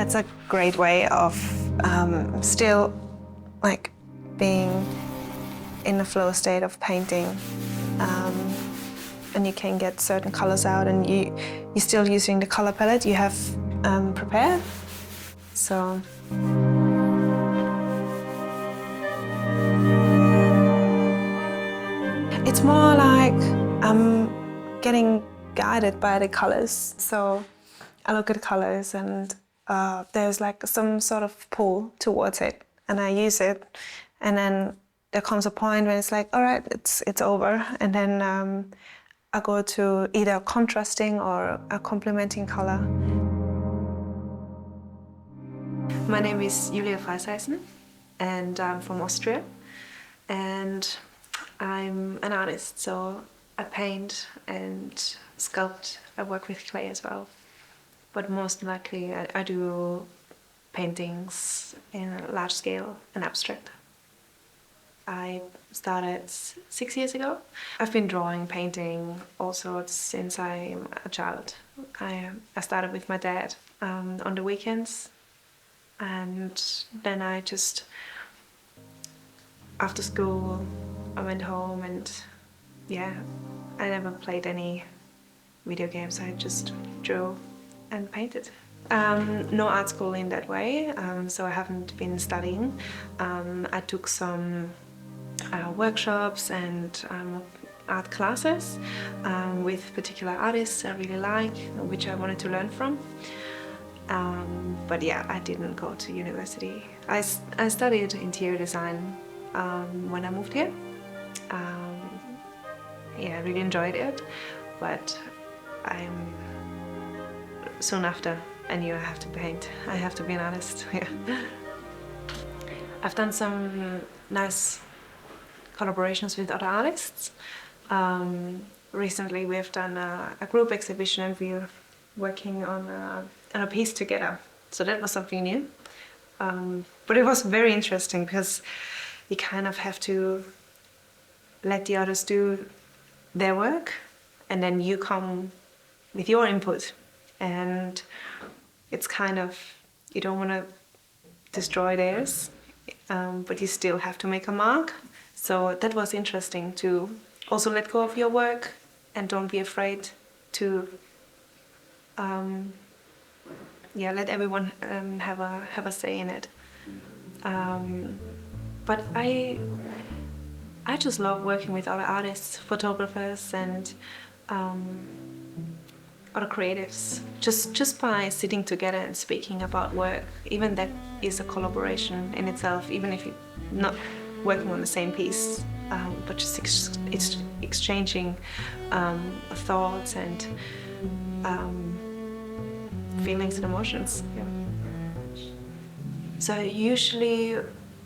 That's a great way of still like being in a flow state of painting, and you can get certain colors out, and you're still using the color palette you have prepared. So it's more like I'm getting guided by the colors. So I look at the colors and there's like some sort of pull towards it, and I use it, and then there comes a point when it's like, all right, it's over, and then I go to either contrasting or a complementing color. My name is Freiseinsen, and I'm from Austria, and I'm an artist, so I paint and sculpt. I work with clay as well, but most likely I do paintings in a large scale and abstract. I started 6 years ago. I've been drawing, painting, all sorts since I'm a child. I started with my dad on the weekends, and then I just, after school, I went home, and yeah, I never played any video games. I just drew and painted. No art school in that way, so I haven't been studying. I took some workshops and art classes with particular artists I really like, which I wanted to learn from. But yeah, I didn't go to university. I studied interior design when I moved here. Yeah, I really enjoyed it, but soon after I knew I have to paint. I have to be an artist. Yeah. I've done some nice collaborations with other artists. Recently we've done a group exhibition, and we're working on a piece together. So that was something new. But it was very interesting because you kind of have to let the others do their work, and then you come with your input. And it's kind of, you don't want to destroy theirs, but you still have to make a mark. So that was interesting to also let go of your work and don't be afraid to let everyone have a say in it. But I just love working with other artists, photographers, and other creatives. Just by sitting together and speaking about work, even that is a collaboration in itself, even if you're not working on the same piece, but just exchanging thoughts and feelings and emotions. Yeah. So I usually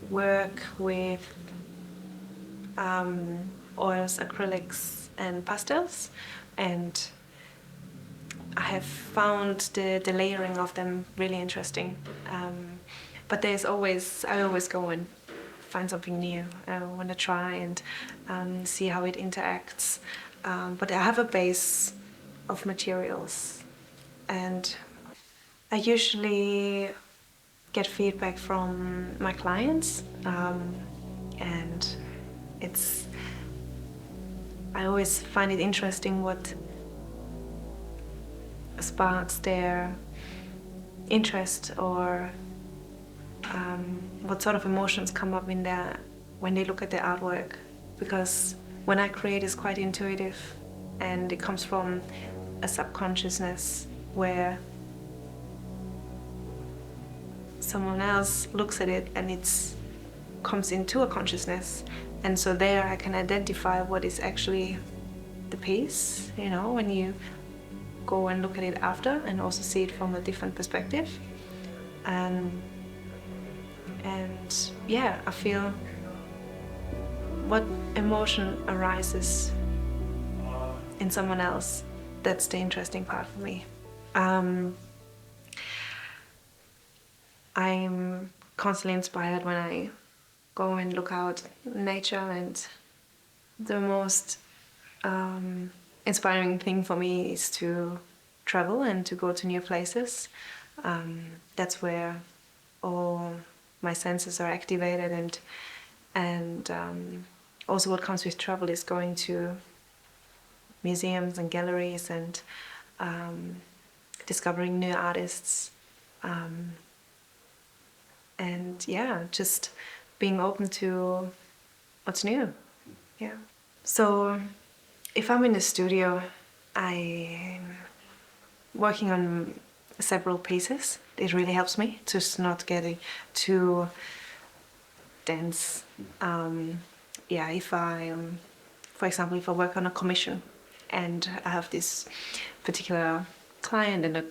work with oils, acrylics, and pastels, and I have found the layering of them really interesting. But I always go and find something new. I want to try and see how it interacts. But I have a base of materials, and I usually get feedback from my clients, and I always find it interesting what sparks their interest, or what sort of emotions come up when they look at the artwork. Because when I create, it's quite intuitive, and it comes from a subconsciousness where someone else looks at it and it comes into a consciousness, and so there I can identify what is actually the piece, when you go and look at it after, and also see it from a different perspective. And yeah, I feel what emotion arises in someone else, that's the interesting part for me. I'm constantly inspired when I go and look out in nature, and the most inspiring thing for me is to travel and to go to new places. That's where all my senses are activated, and also what comes with travel is going to museums and galleries and discovering new artists, and yeah, just being open to what's new. Yeah. So if I'm in the studio, I'm working on several pieces. It really helps me to not getting too dense. Yeah, if I, for example, if I work on a commission and I have this particular client and a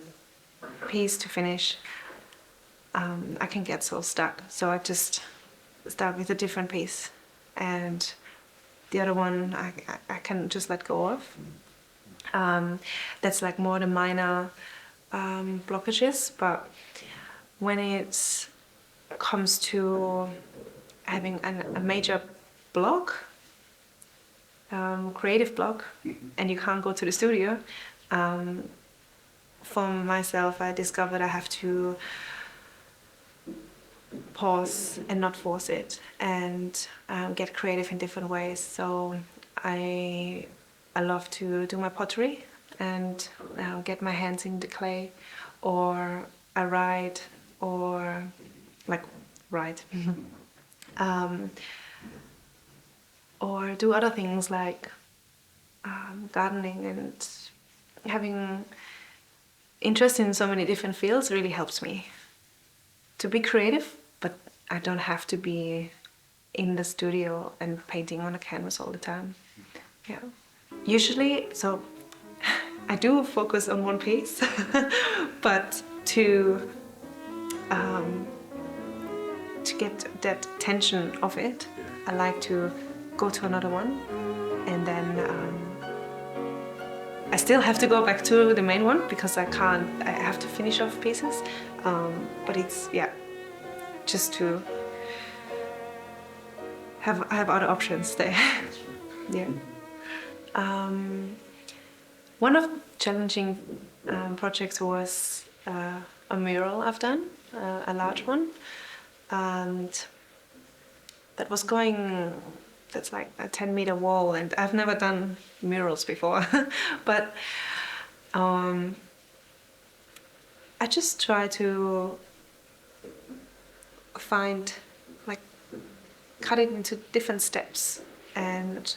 piece to finish, I can get so stuck. So I just start with a different piece, and the other one I can just let go of. That's like more the minor blockages, but when it comes to having a major block, creative block, and you can't go to the studio, for myself I discovered I have to pause and not force it, and get creative in different ways. So I love to do my pottery and get my hands in the clay, or I write, or like write, or do other things like gardening, and having interest in so many different fields really helps me to be creative, but I don't have to be in the studio and painting on a canvas all the time. Yeah. Usually, so I do focus on one piece, but to get that tension of it, I like to go to another one, and then I still have to go back to the main one because I have to finish off pieces, but it's, yeah, just to have other options there. Yeah. One of the challenging projects was a mural I've done, a large one, and that was that's like a 10-meter wall, and I've never done murals before, but I just try to find, like, cut it into different steps, and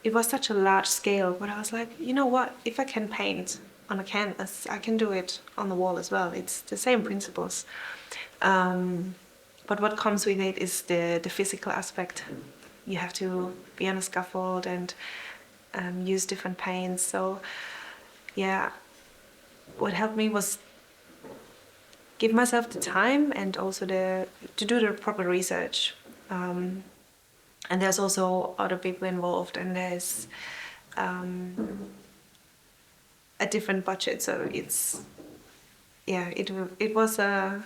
it was such a large scale, but I was like, you know what, if I can paint on a canvas, I can do it on the wall as well. It's the same principles. But what comes with it is the physical aspect. You have to be on a scaffold and use different paints. So yeah, what helped me was give myself the time and also to do the proper research. And there's also other people involved, and there's a different budget. So it's, yeah, it was a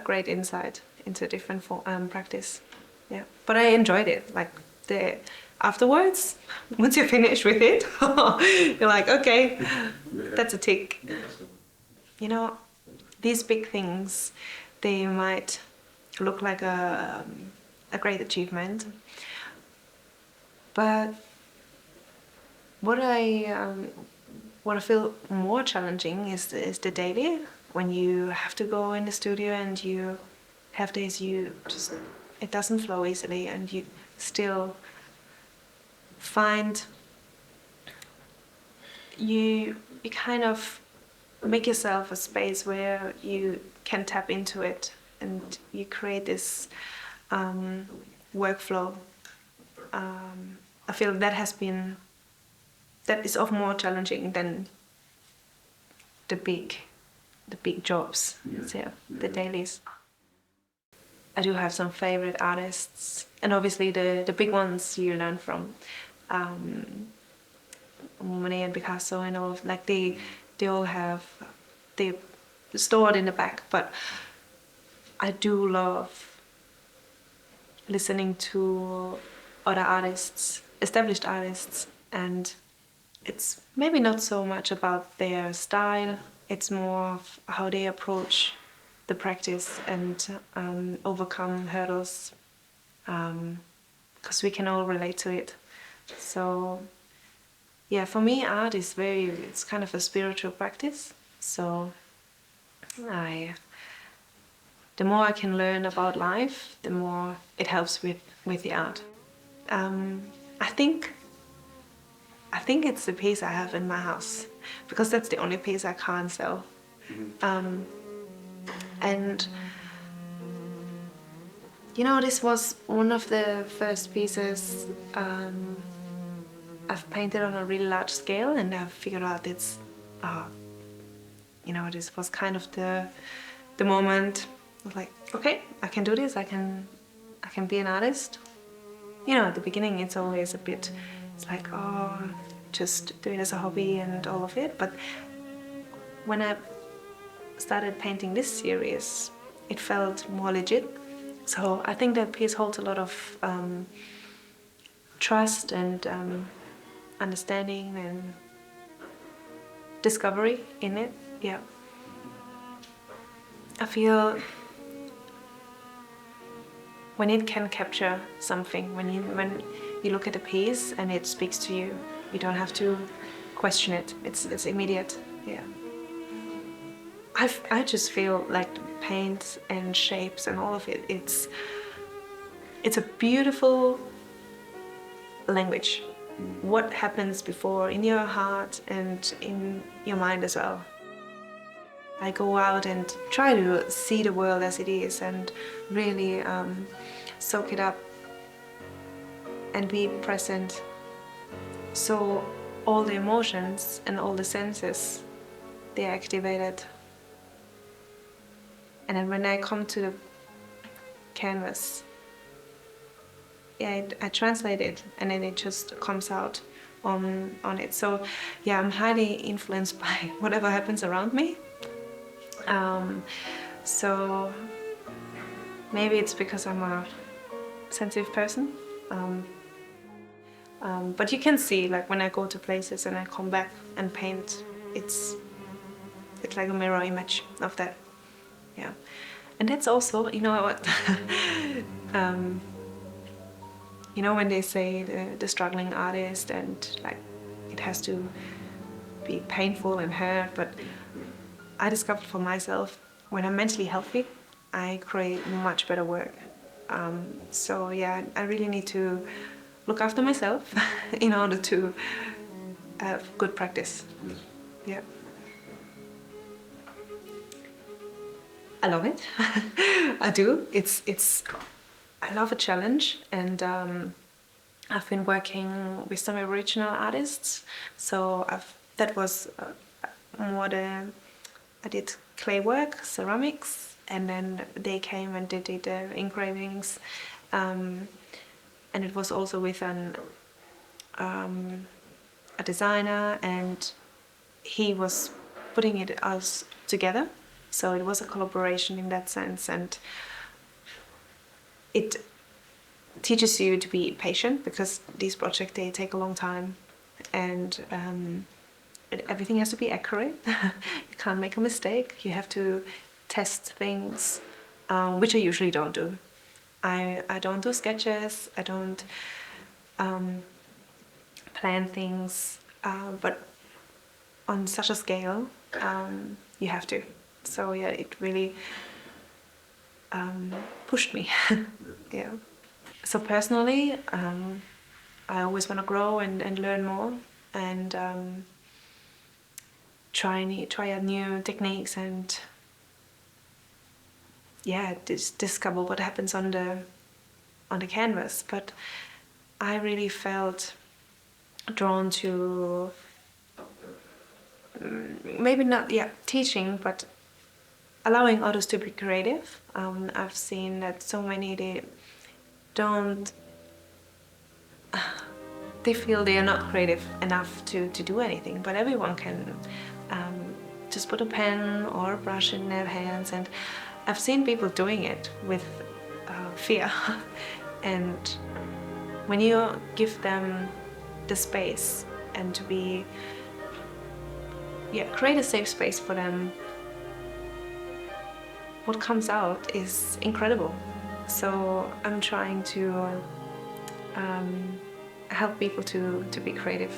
great insight into different practice. Yeah, but I enjoyed it. Like afterwards, once you're finished with it, you're like, okay, that's a tick. You know, these big things, they might look like a great achievement, but what I feel more challenging is the daily, when you have to go in the studio and you have days it doesn't flow easily, and you still find you kind of make yourself a space where you can tap into it, and you create this workflow. I feel that is often more challenging than the big jobs, so the dailies. I do have some favorite artists, and obviously the big ones you learn from, Monet and Picasso and all of, like, they all have, they stored in the back, but I do love listening to other artists, established artists, and it's maybe not so much about their style, it's more of how they approach the practice and overcome hurdles, because we can all relate to it. So yeah, for me, art is it's kind of a spiritual practice. So the more I can learn about life, the more it helps with the art. I think it's the piece I have in my house, because that's the only piece I can't sell. And you know, this was one of the first pieces I've painted on a really large scale, and I've figured out this was kind of the moment of like, okay, I can do this. I can be an artist. You know, at the beginning, it's always a bit. It's like, oh, just do it as a hobby and all of it. But when I started painting this series, it felt more legit. So I think that piece holds a lot of trust and understanding and discovery in it. Yeah. I feel when it can capture something, when you look at a piece and it speaks to you, you don't have to question it. It's immediate. Yeah. I just feel like paint and shapes and all of it. It's a beautiful language. What happens before in your heart and in your mind as well. I go out and try to see the world as it is and really soak it up and be present. So all the emotions and all the senses, they're activated. And then when I come to the canvas, yeah, I translate it and then it just comes out on it. So yeah, I'm highly influenced by whatever happens around me. So maybe it's because I'm a sensitive person. But you can see, like when I go to places and I come back and paint, it's like a mirror image of that. Yeah. And that's also, you know what, you know when they say the struggling artist and like it has to be painful and hurt, but I discovered for myself when I'm mentally healthy, I create much better work. So yeah, I really need to look after myself in order to have good practice. Yeah. I love it. I do. I love a challenge, and I've been working with some original artists. So that was I did clay work, ceramics, and then they came and did the engravings, and it was also with a designer, and he was putting it us together. So it was a collaboration in that sense, and it teaches you to be patient because these projects, they take a long time, and everything has to be accurate. You can't make a mistake. You have to test things, which I usually don't do. I don't do sketches. I don't plan things, but on such a scale, you have to. So yeah, it really pushed me. Yeah. So personally, I always want to grow and learn more and try out new techniques and yeah, discover what happens on the canvas. But I really felt drawn to maybe not teaching, but allowing others to be creative. I've seen that so many, they feel they are not creative enough to do anything, but everyone can just put a pen or a brush in their hands, and I've seen people doing it with fear. And when you give them the space and to be, create a safe space for them, what comes out is incredible. So I'm trying to help people to be creative